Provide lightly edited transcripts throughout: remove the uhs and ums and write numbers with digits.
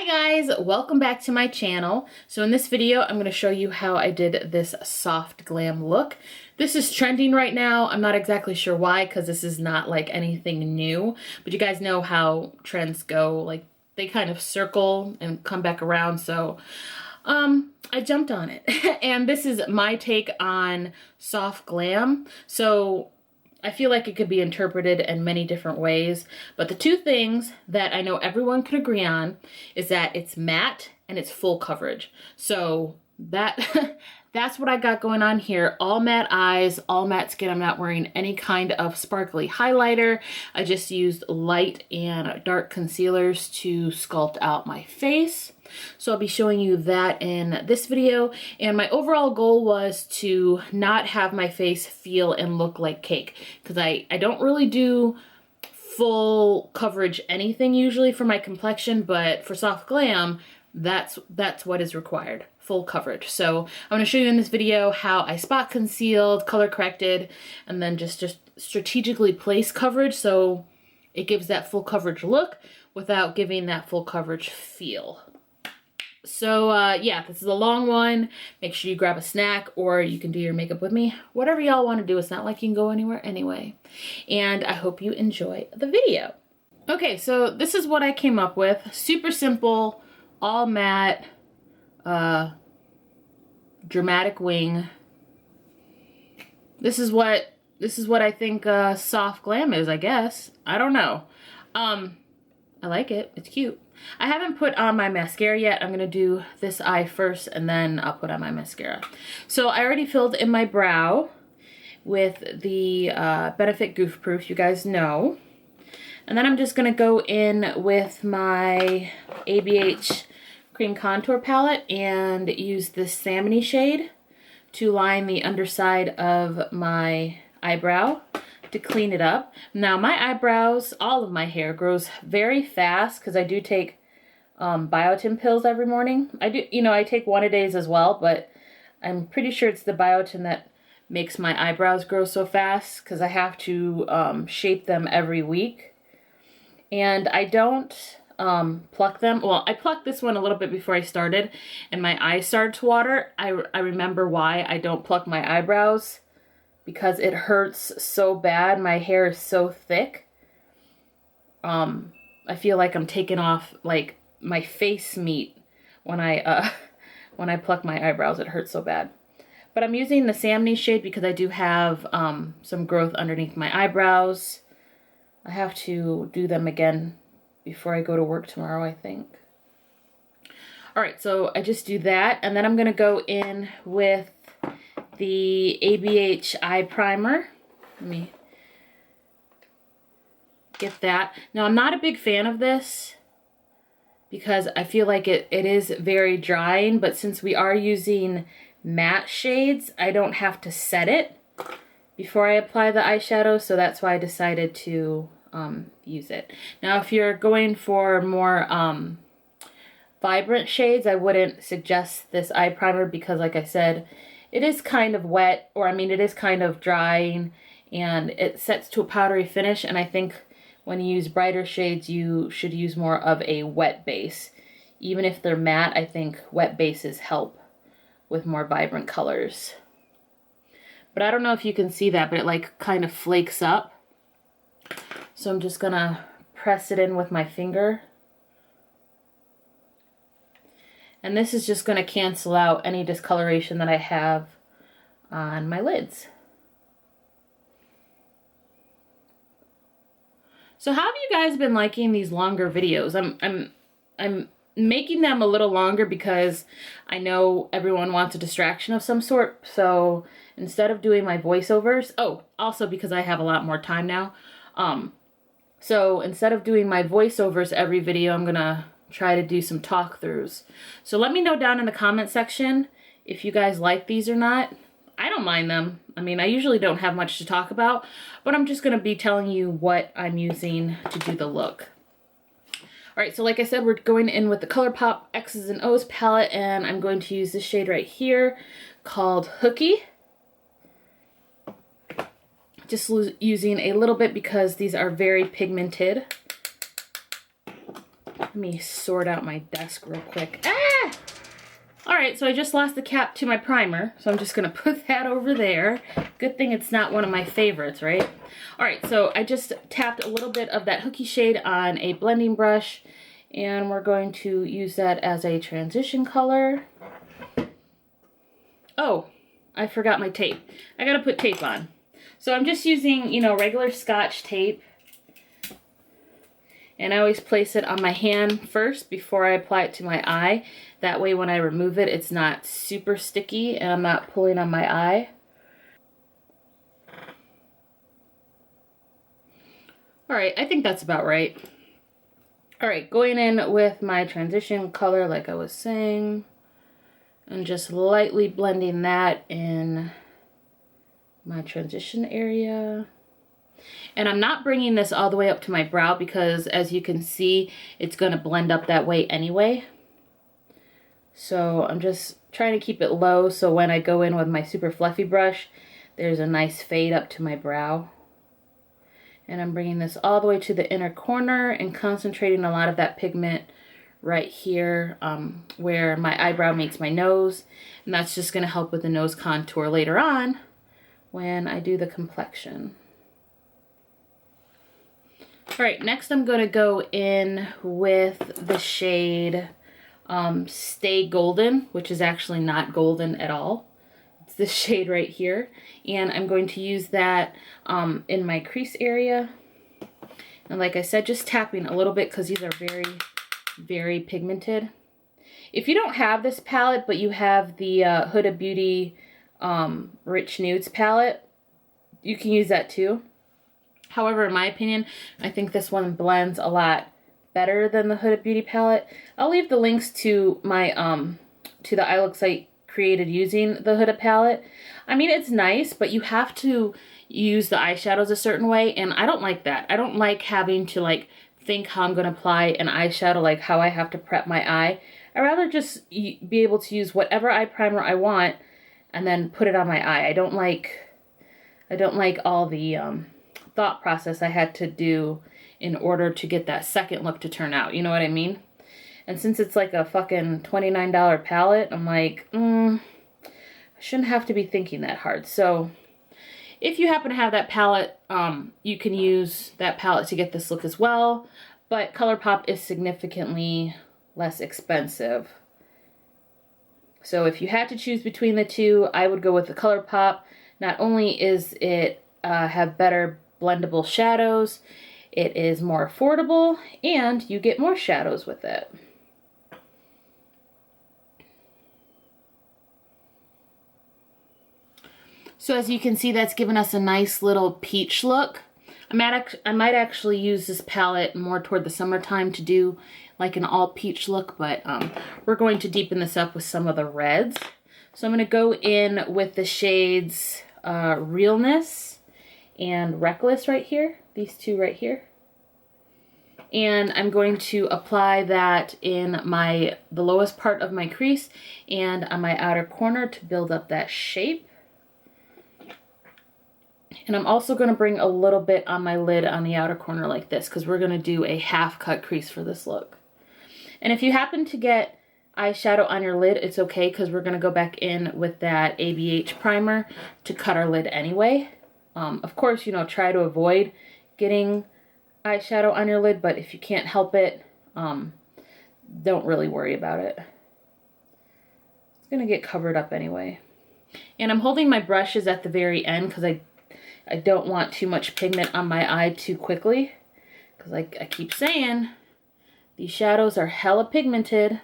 Hi guys, welcome back to my channel. So in this video, I'm going to show you how I did this soft glam look. This is trending right now. I'm not exactly sure why, because this is not like anything new, but you guys know how trends go. Like they kind of circle and come back around. So I jumped on it and this is my take on soft glam. So I feel like it could be interpreted in many different ways, but the two things that I know everyone can agree on is that it's matte and it's full coverage. So that's what I got going on here. All matte eyes, all matte skin. I'm not wearing any kind of sparkly highlighter. I just used light and dark concealers to sculpt out my face. So I'll be showing you that in this video. And my overall goal was to not have my face feel and look like cake, because I don't really do full coverage anything usually for my complexion, but for soft glam, that's what is required, full coverage. So I'm going to show you in this video how I spot concealed, color corrected, and then just strategically place coverage so it gives that full coverage look without giving that full coverage feel. So yeah, this is a long one. Make sure you grab a snack or you can do your makeup with me. Whatever y'all want to do. It's not like you can go anywhere anyway. And I hope you enjoy the video. Okay, so this is what I came up with. Super simple, all matte, dramatic wing. This is what I think soft glam is, I guess. I don't know. I like it. It's cute. I haven't put on my mascara yet. I'm going to do this eye first and then I'll put on my mascara. So I already filled in my brow with the Benefit Goof Proof, you guys know. And then I'm just going to go in with my ABH Cream Contour Palette and use this salmony shade to line the underside of my eyebrow to clean it up. Now my eyebrows, all of my hair grows very fast because I do take biotin pills every morning. I take one a days as well, but I'm pretty sure it's the biotin that makes my eyebrows grow so fast because I have to shape them every week. And I don't pluck them. Well, I plucked this one a little bit before I started and my eyes started to water. I remember why I don't pluck my eyebrows. Because it hurts so bad. My hair is so thick. I feel like I'm taking off like my face meat when I pluck my eyebrows. It hurts so bad. But I'm using the salmony shade because I do have some growth underneath my eyebrows. I have to do them again before I go to work tomorrow, I think. Alright, so I just do that. And then I'm going to go in with the ABH eye primer. Let me get that. Now I'm not a big fan of this because I feel like it is very drying, but since we are using matte shades, I don't have to set it before I apply the eyeshadow, so that's why I decided to use it. Now if you're going for more vibrant shades, I wouldn't suggest this eye primer because like I said, it is kind of wet, or I mean it is kind of drying and it sets to a powdery finish, and I think when you use brighter shades you should use more of a wet base. Even if they're matte, I think wet bases help with more vibrant colors. But I don't know if you can see that, but it like kind of flakes up. So I'm just gonna press it in with my finger. And this is just going to cancel out any discoloration that I have on my lids. So how have you guys been liking these longer videos? I'm making them a little longer because I know everyone wants a distraction of some sort. So instead of doing my voiceovers, also because I have a lot more time now. So instead of doing my voiceovers every video, I'm going to try to do some talk throughs. So let me know down in the comment section if you guys like these or not. I don't mind them. I mean, I usually don't have much to talk about, but I'm just going to be telling you what I'm using to do the look. Alright, so like I said, we're going in with the ColourPop X's and O's palette, and I'm going to use this shade right here called Hooky. Just using a little bit because these are very pigmented. Let me sort out my desk real quick. Ah! All right, so I just lost the cap to my primer, so I'm just gonna put that over there. Good thing it's not one of my favorites, right? All right, so I just tapped a little bit of that hooky shade on a blending brush, and we're going to use that as a transition color. Oh, I forgot my tape. I gotta put tape on. So I'm just using, you know, regular Scotch tape. And I always place it on my hand first before I apply it to my eye. That way when I remove it, it's not super sticky and I'm not pulling on my eye. All right, I think that's about right. All right, going in with my transition color like I was saying, and just lightly blending that in my transition area. And I'm not bringing this all the way up to my brow because, as you can see, it's going to blend up that way anyway. So I'm just trying to keep it low so when I go in with my super fluffy brush, there's a nice fade up to my brow. And I'm bringing this all the way to the inner corner and concentrating a lot of that pigment right here where my eyebrow meets my nose. And that's just going to help with the nose contour later on when I do the complexion. All right, next I'm going to go in with the shade Stay Golden, which is actually not golden at all. It's this shade right here. And I'm going to use that in my crease area. And like I said, just tapping a little bit because these are very, very pigmented. If you don't have this palette, but you have the Huda Beauty Rich Nudes palette, you can use that too. However, in my opinion, I think this one blends a lot better than the Huda Beauty palette. I'll leave the links to my to the eye looks I created using the Huda palette. I mean, it's nice, but you have to use the eyeshadows a certain way, and I don't like that. I don't like having to like think how I'm going to apply an eyeshadow, like how I have to prep my eye. I'd rather just be able to use whatever eye primer I want and then put it on my eye. I don't like all the thought process I had to do in order to get that second look to turn out. You know what I mean? And since it's like a fucking $29 palette, I'm like, I shouldn't have to be thinking that hard. So if you happen to have that palette, you can use that palette to get this look as well. But ColourPop is significantly less expensive. So if you had to choose between the two, I would go with the ColourPop. Not only is it have better blendable shadows, it is more affordable, and you get more shadows with it. So as you can see, that's given us a nice little peach look. I might actually use this palette more toward the summertime to do like an all peach look, but we're going to deepen this up with some of the reds. So I'm going to go in with the shades Realness and Reckless right here, these two right here. And I'm going to apply that in the lowest part of my crease and on my outer corner to build up that shape. And I'm also going to bring a little bit on my lid on the outer corner like this because we're going to do a half cut crease for this look. And if you happen to get eyeshadow on your lid, it's okay because we're going to go back in with that ABH primer to cut our lid anyway. Of course, you know, try to avoid getting eyeshadow on your lid, but if you can't help it, don't really worry about it. It's going to get covered up anyway. And I'm holding my brushes at the very end because I don't want too much pigment on my eye too quickly. Because like I keep saying, these shadows are hella pigmented.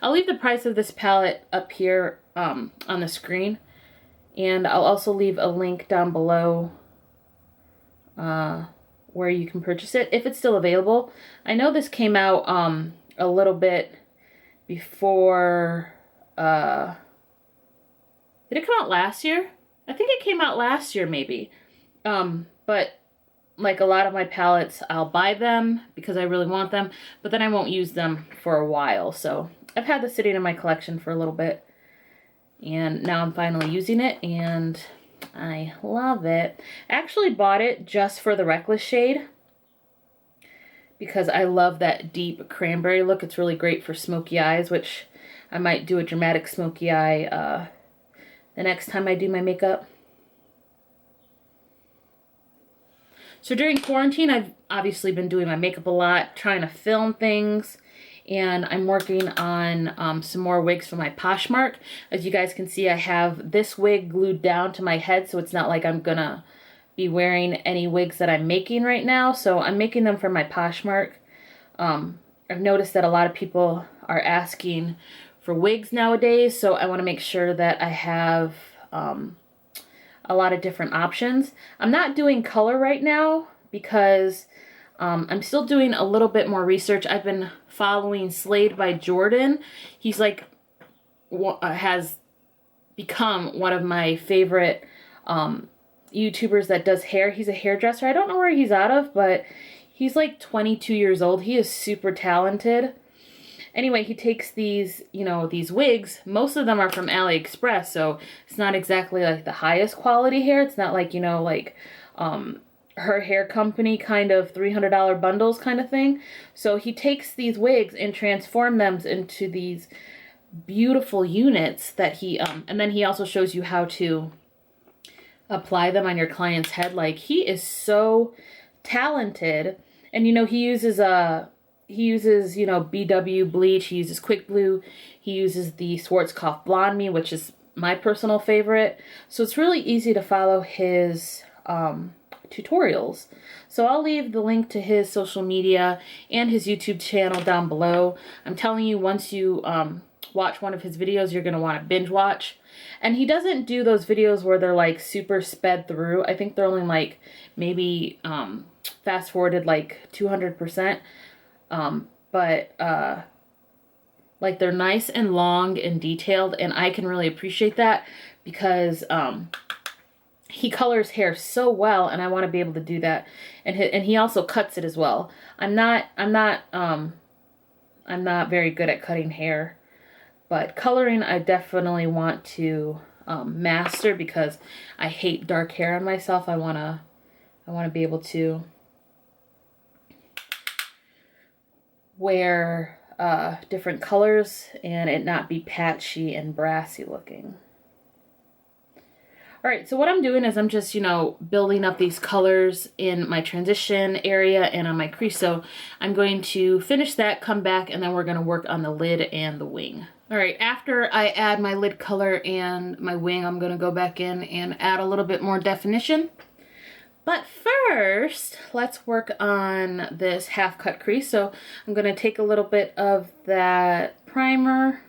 I'll leave the price of this palette up here on the screen. And I'll also leave a link down below where you can purchase it, if it's still available. I know this came out a little bit before... did it come out last year? I think it came out last year maybe. But like a lot of my palettes, I'll buy them because I really want them, but then I won't use them for a while. So I've had this sitting in my collection for a little bit, and now I'm finally using it, and I love it. I actually bought it just for the Reckless shade because I love that deep cranberry look. It's really great for smoky eyes, which I might do a dramatic smoky eye the next time I do my makeup. So during quarantine, I've obviously been doing my makeup a lot, trying to film things, and I'm working on some more wigs for my Poshmark. As you guys can see, I have this wig glued down to my head, so it's not like I'm gonna be wearing any wigs that I'm making right now. So I'm making them for my Poshmark. I've noticed that a lot of people are asking for wigs nowadays, so I want to make sure that I have a lot of different options. I'm not doing color right now because I'm still doing a little bit more research. I've been following Slade by Jordan. He's like, has become one of my favorite YouTubers that does hair. He's a hairdresser. I don't know where he's out of, but he's like 22 years old. He is super talented. Anyway, he takes these, you know, these wigs. Most of them are from AliExpress, so it's not exactly like the highest quality hair. It's not like, you know, like her hair company kind of $300 bundles kind of thing. So he takes these wigs and transforms them into these beautiful units that he, and then he also shows you how to apply them on your client's head. Like, he is so talented. And, you know, he uses, you know, BW bleach, he uses Quick Blue, he uses the Schwarzkopf Blonde Me, which is my personal favorite. So it's really easy to follow his tutorials. So I'll leave the link to his social media and his YouTube channel down below. I'm telling you, once you watch one of his videos, you're going to want to binge watch. And he doesn't do those videos where they're like super sped through. I think they're only like maybe fast forwarded like 200%. Like, they're nice and long and detailed, and I can really appreciate that because he colors hair so well, and I want to be able to do that. And he also cuts it as well. I'm not very good at cutting hair, but coloring I definitely want to master because I hate dark hair on myself. I wanna be able to wear different colors and it not be patchy and brassy looking. Alright, so what I'm doing is I'm just, you know, building up these colors in my transition area and on my crease. So I'm going to finish that, come back, and then we're going to work on the lid and the wing. Alright, after I add my lid color and my wing, I'm going to go back in and add a little bit more definition. But first, let's work on this half cut crease. So I'm going to take a little bit of that primer.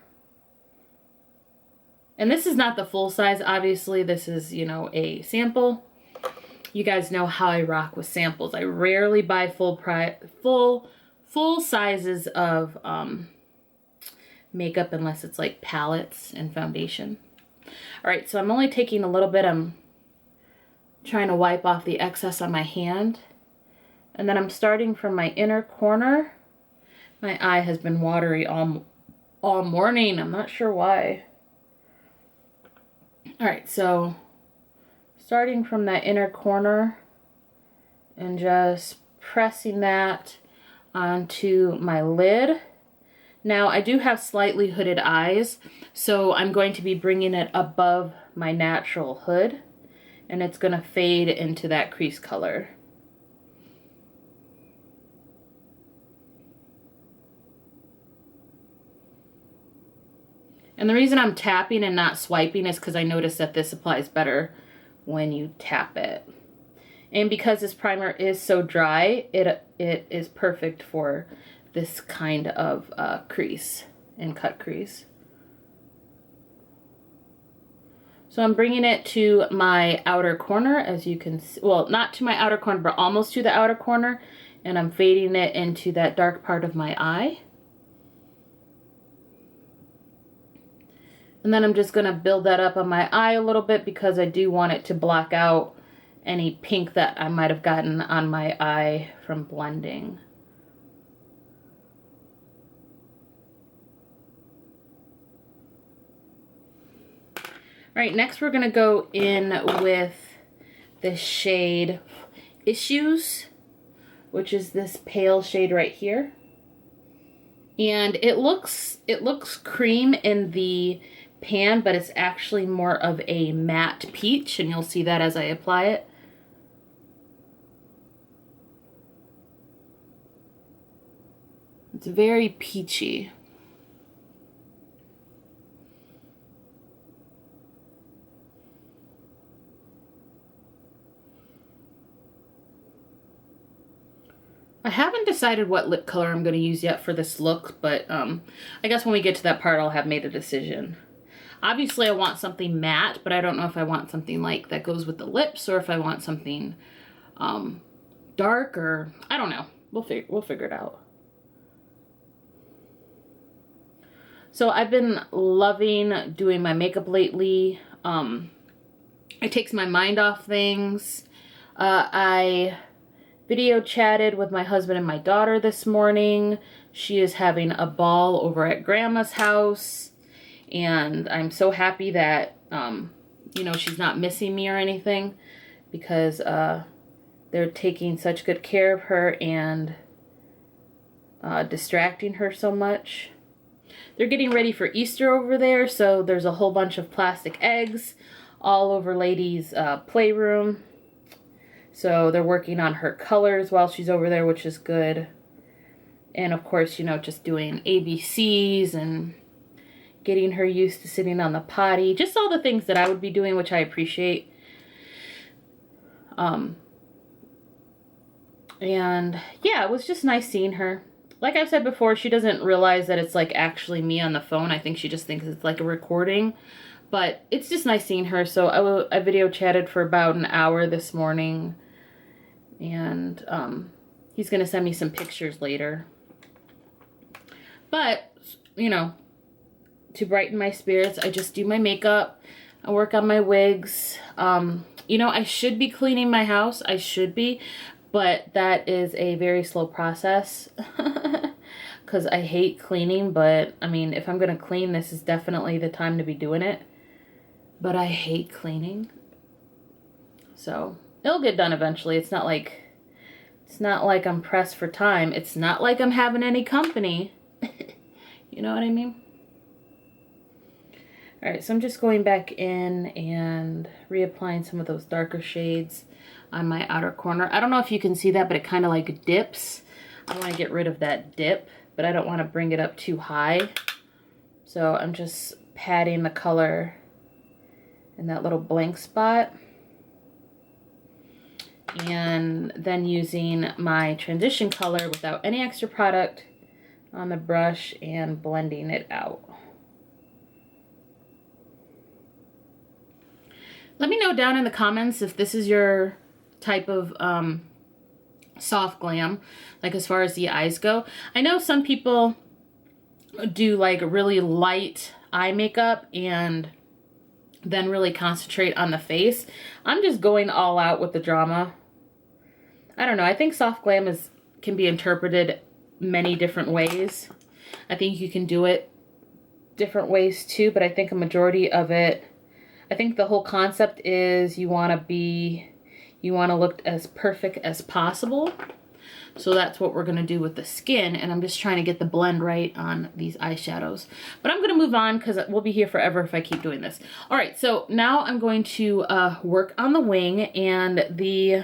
And this is not the full size, obviously. This is, you know, a sample. You guys know how I rock with samples. I rarely buy full sizes of makeup unless it's like palettes and foundation. All right, so I'm only taking a little bit. I'm trying to wipe off the excess on my hand. And then I'm starting from my inner corner. My eye has been watery all morning. I'm not sure why. Alright, so starting from that inner corner and just pressing that onto my lid. Now, I do have slightly hooded eyes, so I'm going to be bringing it above my natural hood, and it's going to fade into that crease color. And the reason I'm tapping and not swiping is because I noticed that this applies better when you tap it. And because this primer is so dry, it is perfect for this kind of crease and cut crease. So I'm bringing it to my outer corner, as you can see. Well, not to my outer corner, but almost to the outer corner. And I'm fading it into that dark part of my eye. And then I'm just going to build that up on my eye a little bit because I do want it to block out any pink that I might have gotten on my eye from blending. Alright, next we're going to go in with the shade Issues. which is this pale shade right here. And it looks cream in the pan, but it's actually more of a matte peach, and you'll see that as I apply it. It's very peachy. I haven't decided what lip color I'm going to use yet for this look, but I guess when we get to that part I'll have made a decision. Obviously I want something matte, but I don't know if I want something like that goes with the lips or if I want something dark, or I don't know. We'll figure it out. So I've been loving doing my makeup lately. It takes my mind off things. I video chatted with my husband and my daughter this morning. She is having a ball over at Grandma's house, and I'm so happy that you know, she's not missing me or anything, because they're taking such good care of her and distracting her so much. They're getting ready for Easter over there, so there's a whole bunch of plastic eggs all over Lady's playroom. So they're working on her colors while she's over there, which is good. And of course, you know, just doing ABCs and getting her used to sitting on the potty. Just all the things that I would be doing, which I appreciate. And yeah, it was just nice seeing her. Like I've said before, she doesn't realize that it's like actually me on the phone. I think she just thinks it's like a recording. But it's just nice seeing her. So I video chatted for about an hour this morning. And he's going to send me some pictures later. But, you know, to brighten my spirits, I just do my makeup. I work on my wigs. You know, I should be cleaning my house. I should be. But that is a very slow process. Because I hate cleaning. But, I mean, if I'm going to clean, this is definitely the time to be doing it. But I hate cleaning. So it'll get done eventually. It's not like I'm pressed for time. It's not like I'm having any company. You know what I mean? Alright, so I'm just going back in and reapplying some of those darker shades on my outer corner. I don't know if you can see that, but it kind of like dips. I want to get rid of that dip, but I don't want to bring it up too high. So I'm just patting the color in that little blank spot. And then using my transition color without any extra product on the brush and blending it out. Let me know down in the comments if this is your type of soft glam, like as far as the eyes go. I know some people do like really light eye makeup and then really concentrate on the face. I'm just going all out with the drama. I don't know. I think soft glam can be interpreted many different ways. I think you can do it different ways too, but I think a majority of it, I think the whole concept is you want to look as perfect as possible. So that's what we're going to do with the skin, and I'm just trying to get the blend right on these eyeshadows. But I'm going to move on because we'll be here forever if I keep doing this. All right, so now I'm going to work on the wing, and the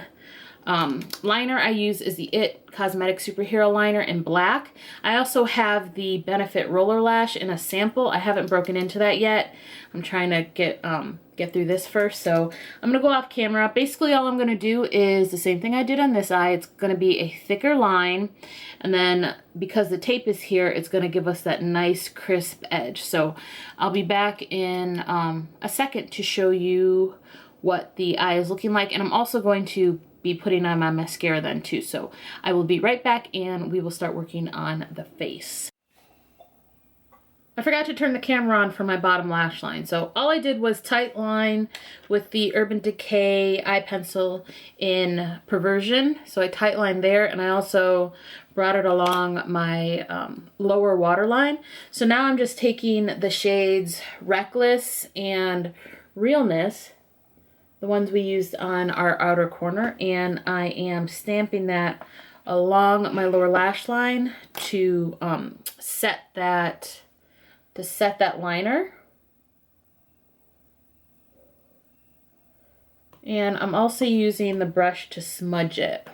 liner I use is the IT Cosmetic Superhero Liner in black. I also have the Benefit Roller Lash in a sample. I haven't broken into that yet. I'm trying to get through this first, so I'm gonna go off camera. Basically all I'm gonna do is the same thing I did on this eye. It's gonna be a thicker line, and then because the tape is here, it's gonna give us that nice crisp edge. So I'll be back in a second to show you what the eye is looking like, and I'm also going to be putting on my mascara then too. So I will be right back and we will start working on the face. I forgot to turn the camera on for my bottom lash line. So all I did was tight line with the Urban Decay eye pencil in Perversion. So I tight lined there, and I also brought it along my lower waterline. So now I'm just taking the shades Reckless and Realness, the ones we used on our outer corner, and I am stamping that along my lower lash line to set that liner. And I'm also using the brush to smudge it.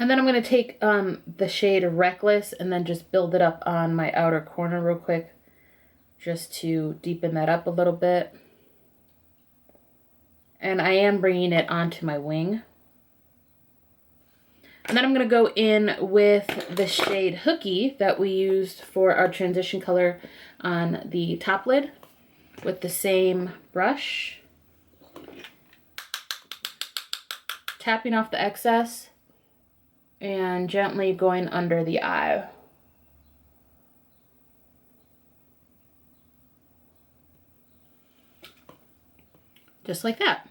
And then I'm going to take the shade Reckless and then just build it up on my outer corner real quick, just to deepen that up a little bit. And I am bringing it onto my wing. And then I'm going to go in with the shade Hooky that we used for our transition color on the top lid with the same brush. Tapping off the excess and gently going under the eye. Just like that.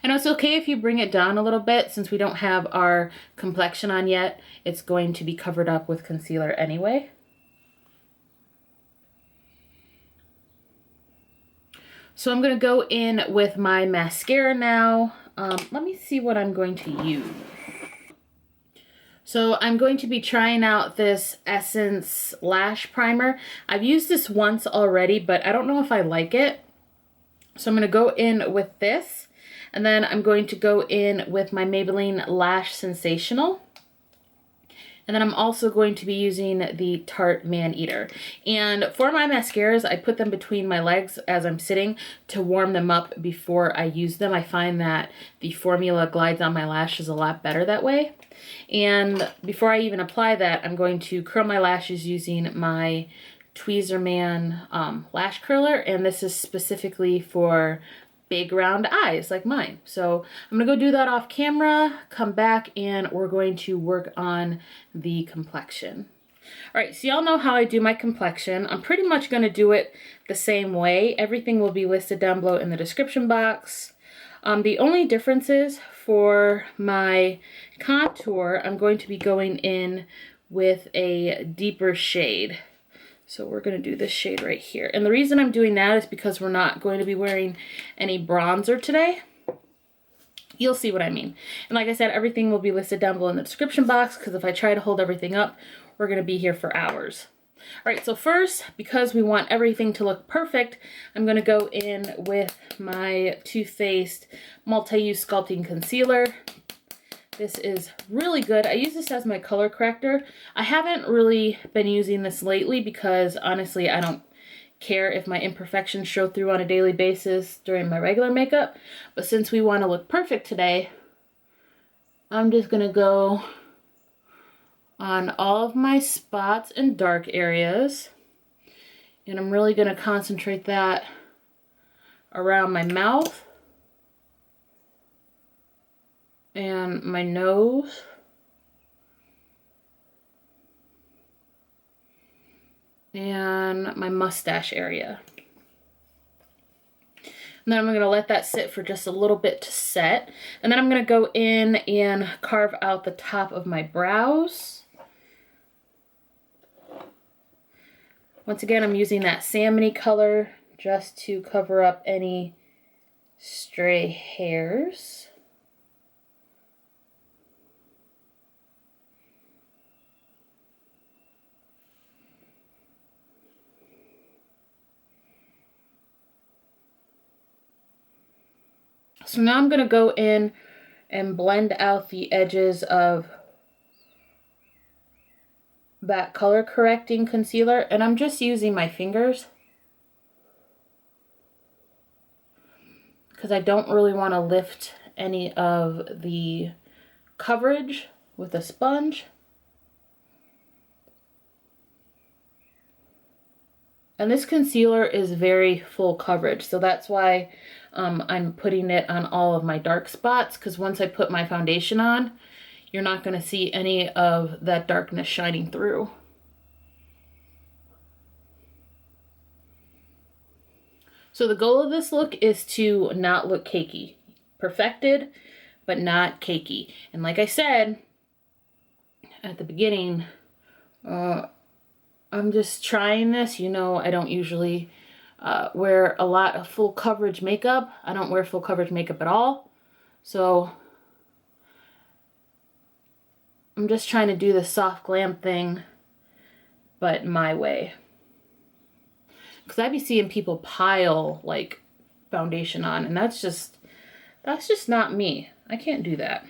And it's okay if you bring it down a little bit, since we don't have our complexion on yet. It's going to be covered up with concealer anyway. So I'm going to go in with my mascara now. Let me see what I'm going to use. So I'm going to be trying out this Essence Lash Primer. I've used this once already, but I don't know if I like it. So I'm going to go in with this. And then I'm going to go in with my Maybelline Lash Sensational. And then I'm also going to be using the Tarte Maneater. And for my mascaras, I put them between my legs as I'm sitting to warm them up before I use them. I find that the formula glides on my lashes a lot better that way. And before I even apply that, I'm going to curl my lashes using my Tweezerman lash curler. And this is specifically for big round eyes like mine. So I'm gonna go do that off camera, come back, and we're going to work on the complexion. All right, so y'all know how I do my complexion. I'm pretty much gonna do it the same way. Everything will be listed down below in the description box. The only difference is for my contour, I'm going to be going in with a deeper shade. So we're going to do this shade right here. And the reason I'm doing that is because we're not going to be wearing any bronzer today. You'll see what I mean. And like I said, everything will be listed down below in the description box, because if I try to hold everything up, we're going to be here for hours. All right, so first, because we want everything to look perfect, I'm going to go in with my Too Faced Multi-Use Sculpting Concealer. This is really good. I use this as my color corrector. I haven't really been using this lately because honestly, I don't care if my imperfections show through on a daily basis during my regular makeup. But since we want to look perfect today, I'm just going to go on all of my spots and dark areas. And I'm really going to concentrate that around my mouth and my nose, and my mustache area. And then I'm going to let that sit for just a little bit to set. And then I'm going to go in and carve out the top of my brows. Once again, I'm using that salmony color just to cover up any stray hairs. So now I'm going to go in and blend out the edges of that color correcting concealer, and I'm just using my fingers because I don't really want to lift any of the coverage with a sponge. And this concealer is very full coverage, so that's why I'm putting it on all of my dark spots, because once I put my foundation on, you're not going to see any of that darkness shining through. So the goal of this look is to not look cakey. Perfected, but not cakey. And like I said at the beginning, I'm just trying this. You know, I don't usually wear a lot of full coverage makeup. I don't wear full coverage makeup at all. So I'm just trying to do the soft glam thing, but my way. Because I be seeing people pile like foundation on, and that's just not me. I can't do that.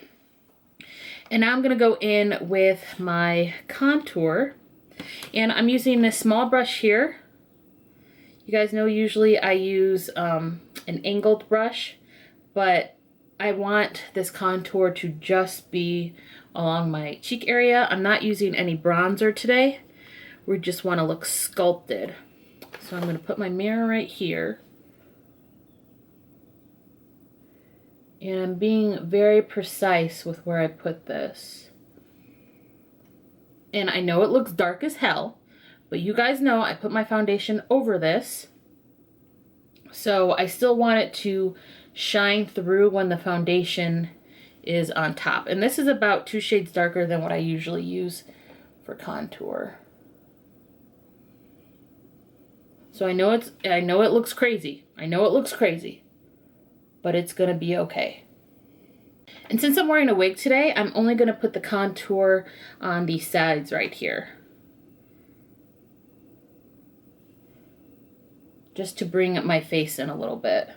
And now I'm gonna go in with my contour, and I'm using this small brush here. You guys know usually I use an angled brush, but I want this contour to just be along my cheek area. I'm not using any bronzer today. We just want to look sculpted. So I'm going to put my mirror right here. And I'm being very precise with where I put this. And I know it looks dark as hell, but you guys know I put my foundation over this. So I still want it to shine through when the foundation is on top. And this is about 2 shades darker than what I usually use for contour. So I know it looks crazy. I know it looks crazy, but it's gonna be okay. And since I'm wearing a wig today, I'm only gonna put the contour on the sides right here, just to bring my face in a little bit.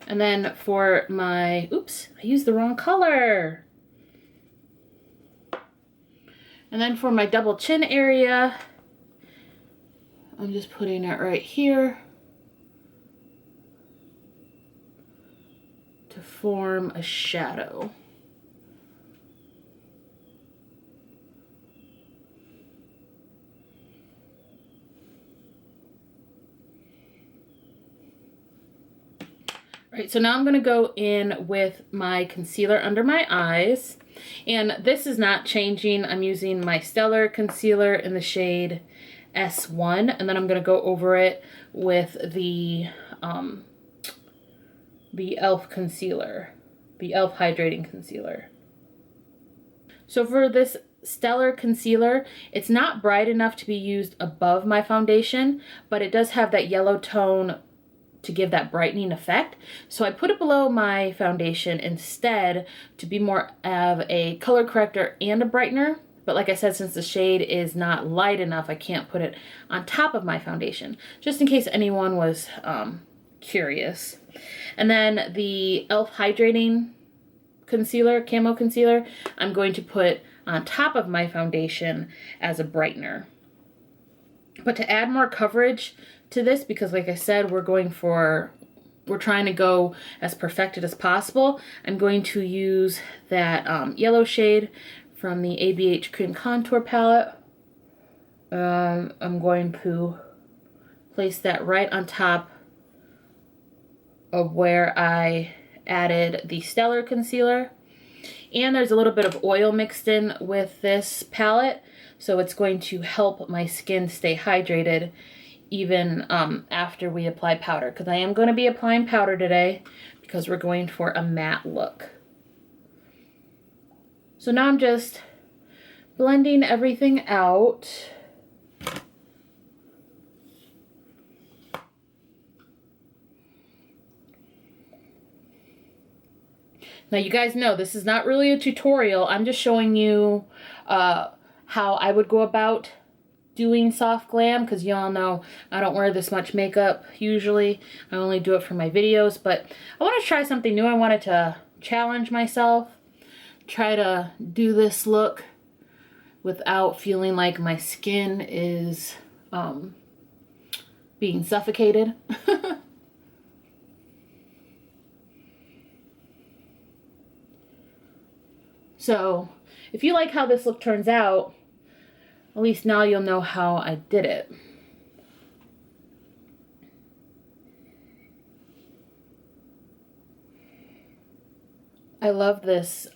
And then for my, oops, I used the wrong color. And then for my double chin area, I'm just putting it right here to form a shadow. All right, so now I'm gonna go in with my concealer under my eyes. And this is not changing. I'm using my Stellar concealer in the shade S1, and then I'm gonna go over it with the e.l.f. concealer, the e.l.f. hydrating concealer. So for this Stellar concealer, it's not bright enough to be used above my foundation, but it does have that yellow tone to give that brightening effect. So I put it below my foundation instead to be more of a color corrector and a brightener. But like I said, since the shade is not light enough, I can't put it on top of my foundation, just in case anyone was curious. And then the e.l.f. hydrating concealer, camo concealer, I'm going to put on top of my foundation as a brightener. But to add more coverage to this, because like I said, we're trying to go as perfected as possible, I'm going to use that yellow shade from the ABH Cream Contour Palette. I'm going to place that right on top of where I added the Stellar concealer. And there's a little bit of oil mixed in with this palette, so it's going to help my skin stay hydrated even after we apply powder, because I am going to be applying powder today because we're going for a matte look. So now I'm just blending everything out. Now you guys know this is not really a tutorial. I'm just showing you how I would go about doing soft glam, because y'all know I don't wear this much makeup usually. I only do it for my videos, but I want to try something new. I wanted to challenge myself, try to do this look without feeling like my skin is being suffocated. So if you like how this look turns out, at least now you'll know how I did it. I love this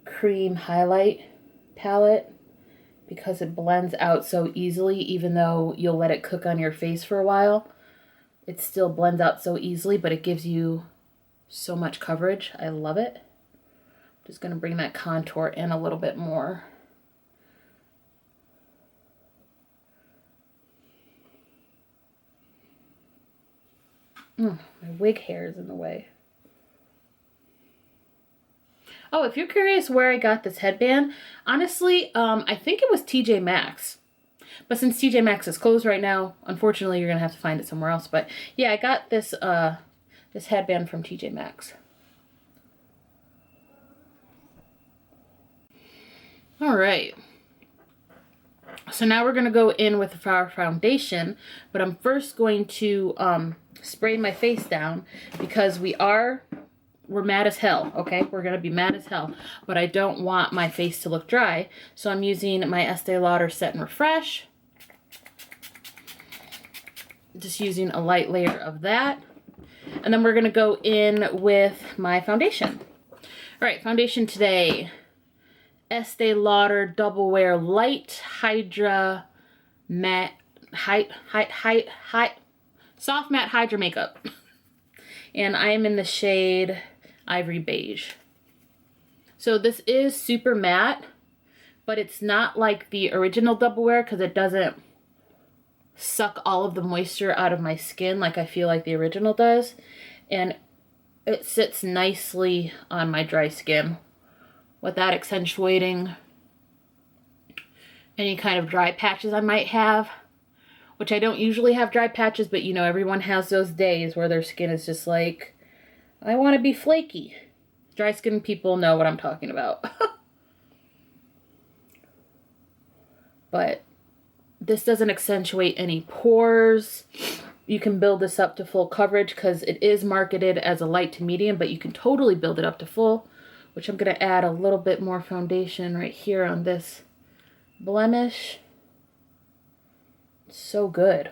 cream highlight palette. because it blends out so easily. Even though you'll let it cook on your face for a while, it still blends out so easily, but it gives you so much coverage. I love it. Just gonna bring that contour in a little bit more. My wig hair is in the way. Oh, if you're curious where I got this headband, honestly, I think it was TJ Maxx. But since TJ Maxx is closed right now, unfortunately, you're gonna have to find it somewhere else. But yeah, I got this this headband from TJ Maxx. All right. So now we're gonna go in with our foundation, but I'm first going to spray my face down because we're mad as hell, okay? We're gonna be mad as hell, but I don't want my face to look dry. So I'm using my Estee Lauder Set and Refresh. Just using a light layer of that. And then we're gonna go in with my foundation. All right, foundation today. Estee Lauder Double Wear Light Hydra Matte Soft Matte Hydra Makeup. And I am in the shade Ivory Beige. So this is super matte, but it's not like the original Double Wear because it doesn't suck all of the moisture out of my skin like I feel like the original does. And it sits nicely on my dry skin without accentuating any kind of dry patches I might have, which I don't usually have dry patches, but you know, everyone has those days where their skin is just like, I want to be flaky. Dry skin people know what I'm talking about. But this doesn't accentuate any pores. You can build this up to full coverage because it is marketed as a light to medium, but you can totally build it up to full, which I'm going to add a little bit more foundation right here on this blemish. It's so good.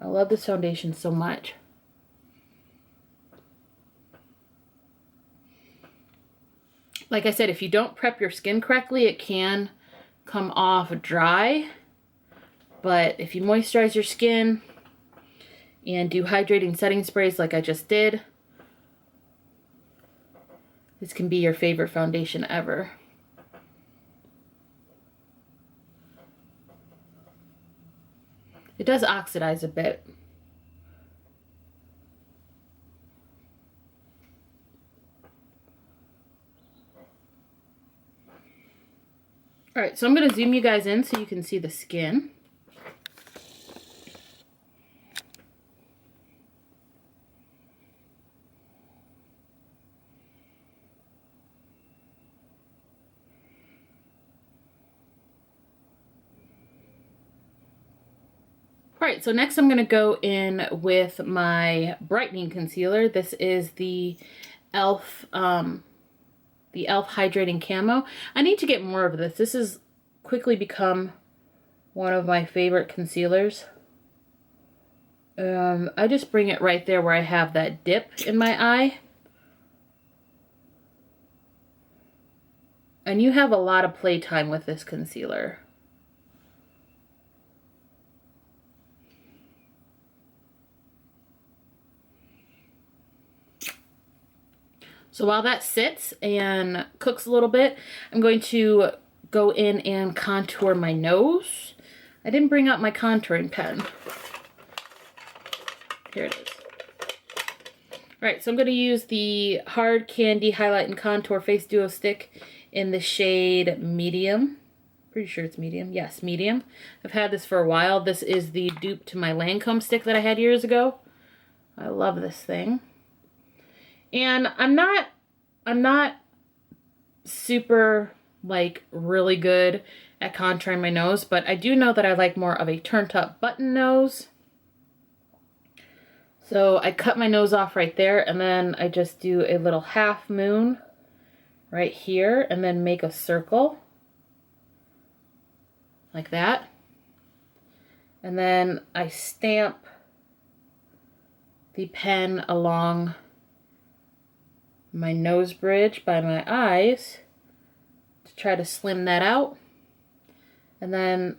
I love this foundation so much. Like I said, if you don't prep your skin correctly, it can come off dry. But if you moisturize your skin and do hydrating setting sprays like I just did, this can be your favorite foundation ever. It does oxidize a bit. All right, so I'm going to zoom you guys in so you can see the skin. Alright, so next I'm going to go in with my brightening concealer. This is the e.l.f. Hydrating Camo. I need to get more of this. This has quickly become one of my favorite concealers. I just bring it right there where I have that dip in my eye. And you have a lot of playtime with this concealer. So while that sits and cooks a little bit, I'm going to go in and contour my nose. I didn't bring out my contouring pen. Here it is. Alright, so I'm going to use the Hard Candy Highlight and Contour Face Duo Stick in the shade Medium. Pretty sure it's medium. Yes, medium. I've had this for a while. This is the dupe to my Lancome stick that I had years ago. I love this thing. And I'm not super, like, really good at contouring my nose, but I do know that I like more of a turned up button nose. So I cut my nose off right there, and then I just do a little half moon right here, and then make a circle like that. And then I stamp the pen along my nose bridge by my eyes to try to slim that out. And then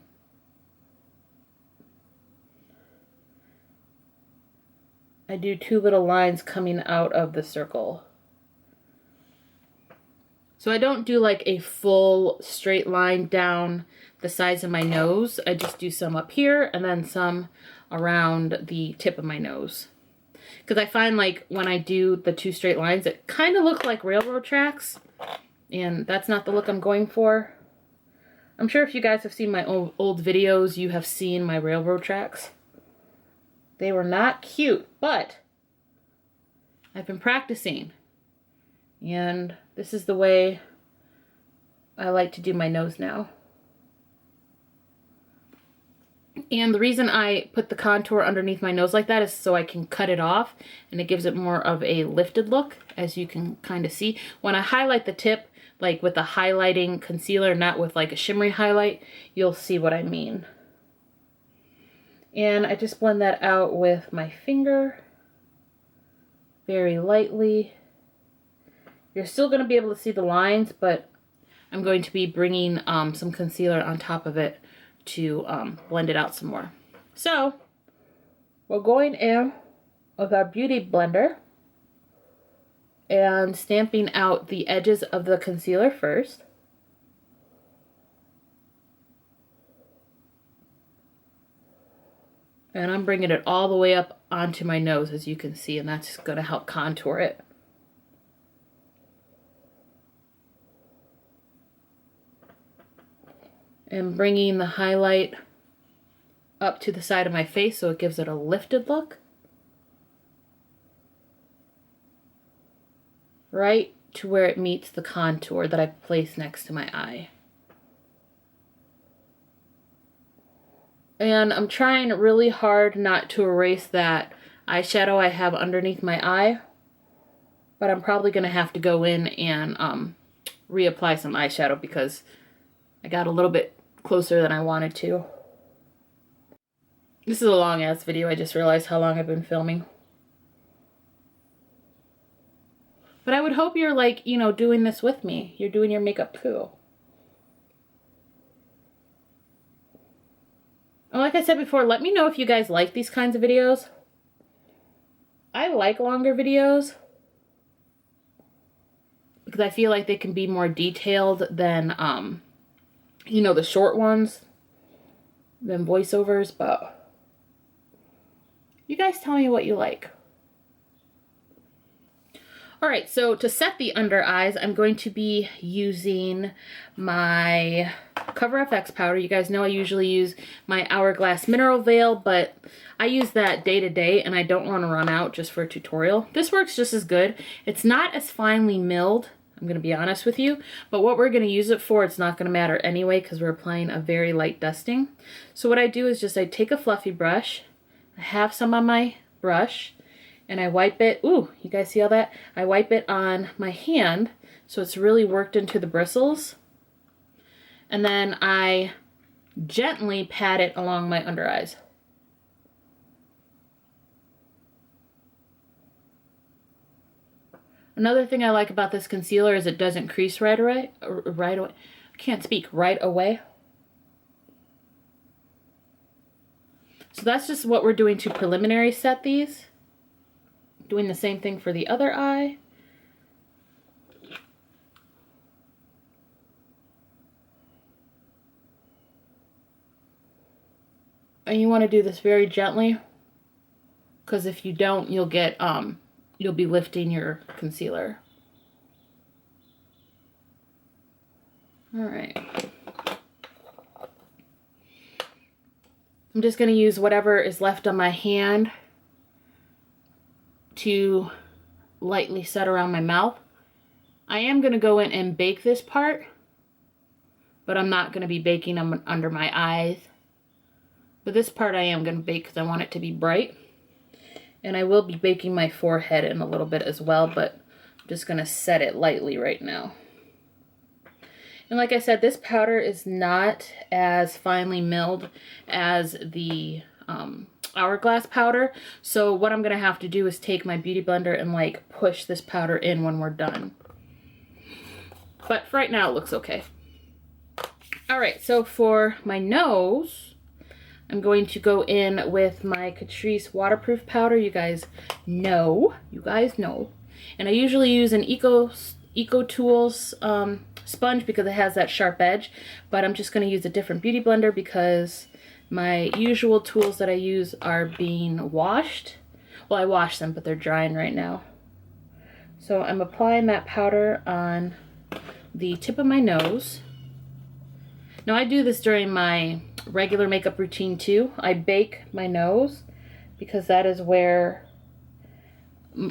I do 2 little lines coming out of the circle. So I don't do like a full straight line down the sides of my nose. I just do some up here and then some around the tip of my nose. Because I find like when I do the 2 straight lines, it kind of looks like railroad tracks. And that's not the look I'm going for. I'm sure if you guys have seen my old videos, you have seen my railroad tracks. They were not cute, but I've been practicing. And this is the way I like to do my nose now. And the reason I put the contour underneath my nose like that is so I can cut it off, and it gives it more of a lifted look, as you can kind of see. When I highlight the tip, like with a highlighting concealer, not with like a shimmery highlight, you'll see what I mean. And I just blend that out with my finger very lightly. You're still going to be able to see the lines, but I'm going to be bringing some concealer on top of it to blend it out some more. So we're going in with our beauty blender and stamping out the edges of the concealer first. And I'm bringing it all the way up onto my nose, as you can see, and that's going to help contour it. And bringing the highlight up to the side of my face so it gives it a lifted look. Right to where it meets the contour that I placed next to my eye. And I'm trying really hard not to erase that eyeshadow I have underneath my eye, but I'm probably going to have to go in and reapply some eyeshadow because I got a little bit closer than I wanted to. This is a long ass video. I just realized how long I've been filming. But I would hope you're like, you know, doing this with me. You're doing your makeup too. And like I said before, let me know if you guys like these kinds of videos. I like longer videos because I feel like they can be more detailed than you know, the short ones, than voiceovers, but you guys tell me what you like. Alright, so to set the under eyes, I'm going to be using my Cover FX powder. You guys know I usually use my Hourglass Mineral Veil, but I use that day to day and I don't want to run out just for a tutorial. This works just as good. It's not as finely milled, I'm going to be honest with you, but what we're going to use it for, it's not going to matter anyway because we're applying a very light dusting. So what I do is just I take a fluffy brush, I have some on my brush, and I wipe it, ooh, you guys see all that? I wipe it on my hand so it's really worked into the bristles. And then I gently pat it along my under eyes. Another thing I like about this concealer is it doesn't crease right away. I can't speak, right away. So that's just what we're doing to preliminary set these. Doing the same thing for the other eye. And you want to do this very gently, because if you don't, you'll get you'll be lifting your concealer. All right. I'm just going to use whatever is left on my hand to lightly set around my mouth. I am going to go in and bake this part, but I'm not going to be baking them under my eyes. But this part I am going to bake because I want it to be bright. And I will be baking my forehead in a little bit as well, but I'm just going to set it lightly right now. And like I said, this powder is not as finely milled as the Hourglass powder. So what I'm going to have to do is take my beauty blender and like push this powder in when we're done. But for right now it looks okay. All right, so for my nose, I'm going to go in with my Catrice waterproof powder. You guys know. And I usually use an Eco Tools sponge because it has that sharp edge, but I'm just going to use a different beauty blender because my usual tools that I use are being washed. Well, I washed them, but they're drying right now. So I'm applying that powder on the tip of my nose. Now I do this during my regular makeup routine too. I bake my nose because that is where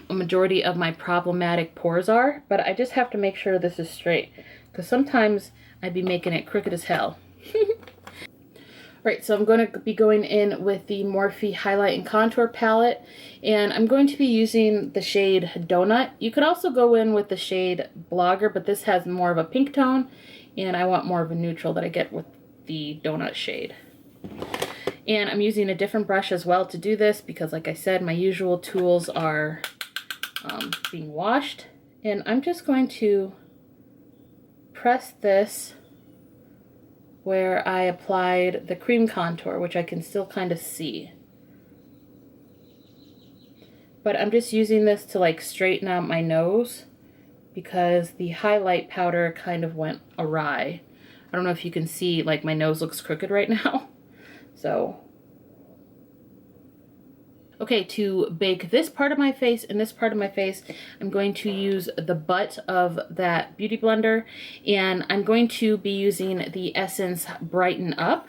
a majority of my problematic pores are, but I just have to make sure this is straight because sometimes I'd be making it crooked as hell. Right, so I'm going to be going in with the Morphe Highlight and Contour Palette, and I'm going to be using the shade Donut. You could also go in with the shade Blogger, but this has more of a pink tone, and I want more of a neutral that I get with the Donut shade. And I'm using a different brush as well to do this because, like I said, my usual tools are being washed. And I'm just going to press this where I applied the cream contour, which I can still kind of see. But I'm just using this to like straighten out my nose because the highlight powder kind of went awry. I don't know if you can see, like, my nose looks crooked right now. So, okay, to bake this part of my face and this part of my face, I'm going to use the butt of that beauty blender, and I'm going to be using the Essence Brighten Up.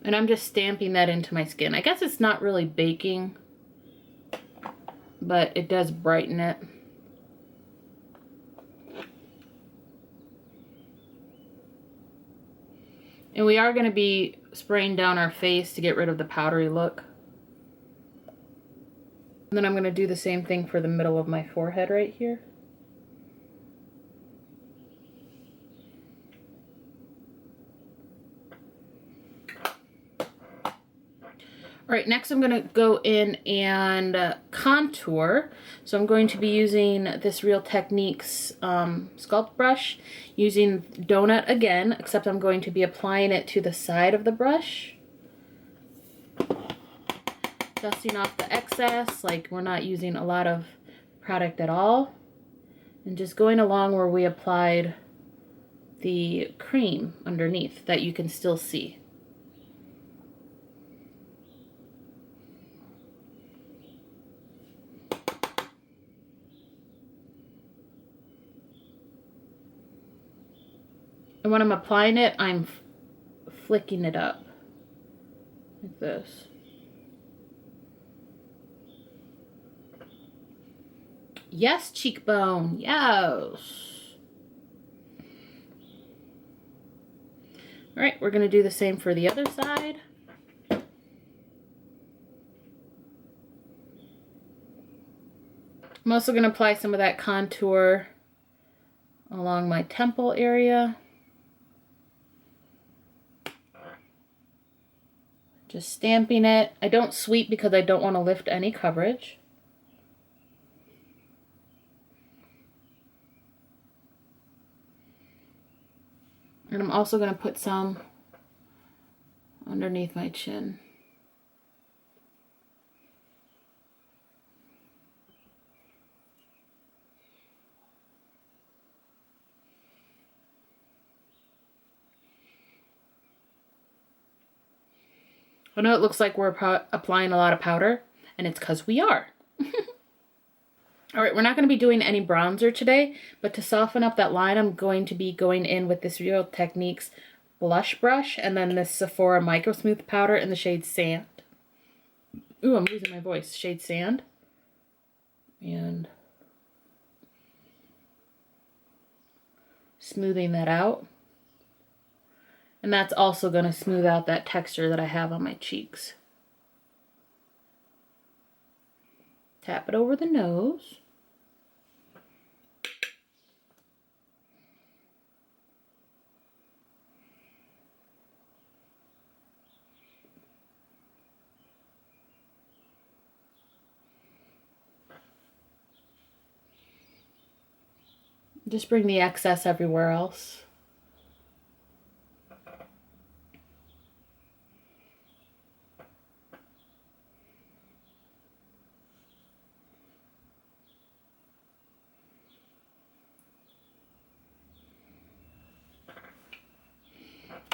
And I'm just stamping that into my skin. I guess it's not really baking, but it does brighten it. And we are going to be spraying down our face to get rid of the powdery look. And then I'm going to do the same thing for the middle of my forehead right here. All right, next I'm going to go in and contour. So I'm going to be using this Real Techniques sculpt brush, using Donut again, except I'm going to be applying it to the side of the brush. Dusting off the excess, like we're not using a lot of product at all. And just going along where we applied the cream underneath that you can still see. And when I'm applying it, I'm flicking it up like this. Yes, cheekbone, yes. All right, we're gonna do the same for the other side. I'm also gonna apply some of that contour along my temple area. Just stamping it. I don't sweep because I don't want to lift any coverage. And I'm also going to put some underneath my chin. I know it looks like we're applying a lot of powder, and it's because we are. Alright, we're not going to be doing any bronzer today, but to soften up that line, I'm going to be going in with this Real Techniques blush brush, and then this Sephora Micro Smooth powder in the shade Sand. Ooh, I'm losing my voice. Shade Sand. And smoothing that out. And that's also going to smooth out that texture that I have on my cheeks. Tap it over the nose. Just bring the excess everywhere else.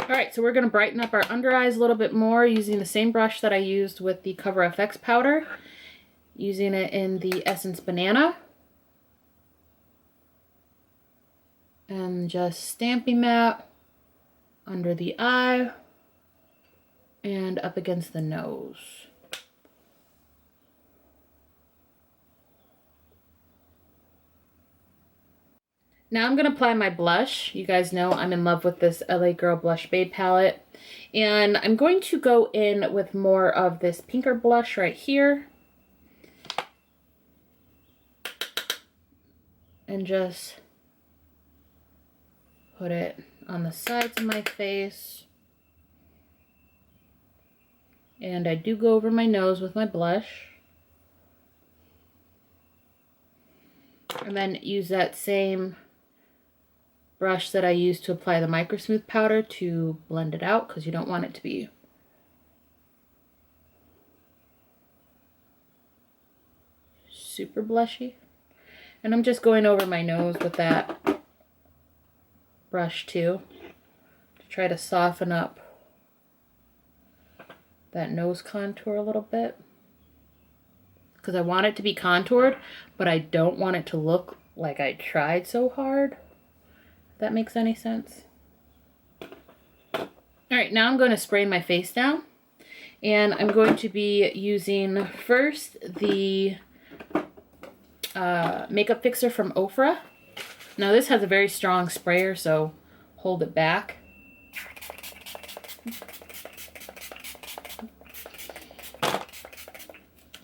Alright, so we're going to brighten up our under eyes a little bit more using the same brush that I used with the Cover FX powder. Using it in the Essence Banana. And just stamping that under the eye and up against the nose. Now I'm going to apply my blush. You guys know I'm in love with this LA Girl Blush Babe palette. And I'm going to go in with more of this pinker blush right here. And just put it on the sides of my face. And I do go over my nose with my blush. And then use that same brush that I used to apply the Micro Smooth powder to blend it out, because you don't want it to be super blushy. And I'm just going over my nose with that brush too, to try to soften up that nose contour a little bit. Because I want it to be contoured, but I don't want it to look like I tried so hard. If that makes any sense. Alright, now I'm going to spray my face down. And I'm going to be using first the makeup fixer from Ofra. Now this has a very strong sprayer, so hold it back.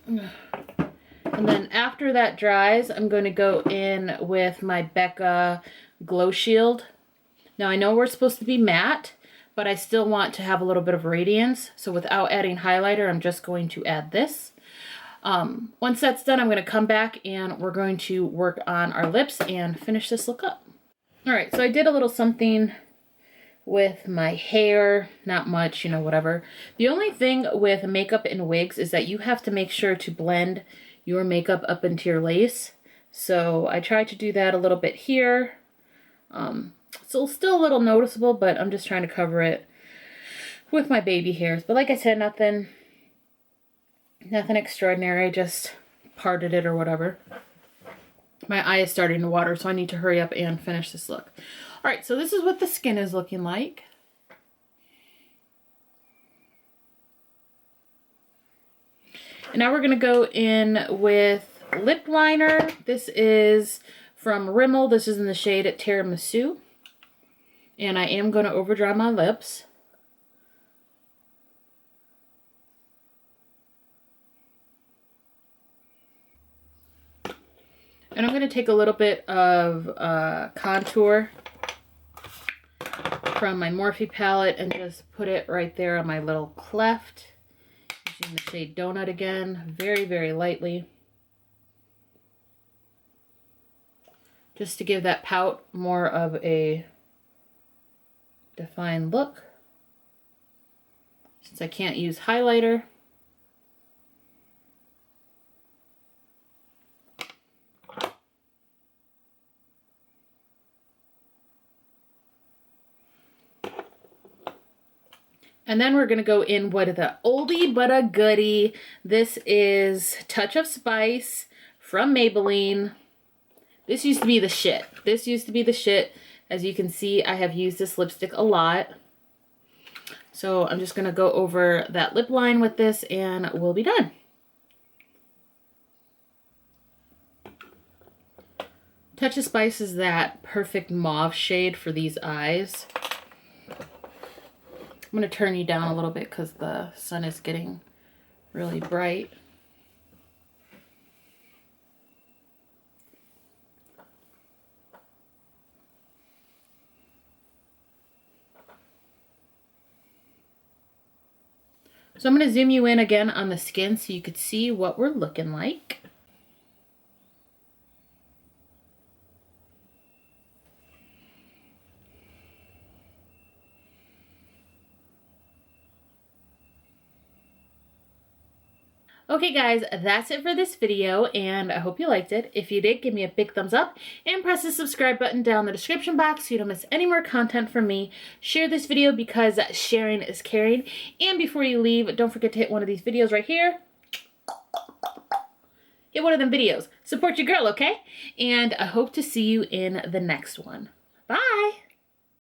And then after that dries, I'm going to go in with my Becca Glow Shield. Now I know we're supposed to be matte, but I still want to have a little bit of radiance. So without adding highlighter, I'm just going to add this. Once that's done, I'm going to come back and we're going to work on our lips and finish this look up. Alright, so I did a little something with my hair, not much, you know, whatever. The only thing with makeup and wigs is that you have to make sure to blend your makeup up into your lace. So I tried to do that a little bit here. So still a little noticeable, but I'm just trying to cover it with my baby hairs. But like I said, nothing extraordinary, just parted it or whatever. My eye is starting to water, so I need to hurry up and finish this look. Alright, so this is what the skin is looking like. And now we're going to go in with lip liner. This is from Rimmel. This is in the shade Tiramisu. And I am going to overdraw my lips. And I'm going to take a little bit of contour from my Morphe palette and just put it right there on my little cleft. Using the shade Donut again, very, very lightly. Just to give that pout more of a defined look. Since I can't use highlighter. And then we're going to go in with the oldie but a goodie. This is Touch of Spice from Maybelline. This used to be the shit. This used to be the shit. As you can see, I have used this lipstick a lot. So I'm just going to go over that lip line with this and we'll be done. Touch of Spice is that perfect mauve shade for these eyes. I'm going to turn you down a little bit because the sun is getting really bright. So I'm going to zoom you in again on the skin so you could see what we're looking like. Okay guys, that's it for this video, and I hope you liked it. If you did, give me a big thumbs up and press the subscribe button down in the description box so you don't miss any more content from me. Share this video because sharing is caring. And before you leave, don't forget to hit one of these videos right here. Hit one of them videos. Support your girl, okay? And I hope to see you in the next one. Bye!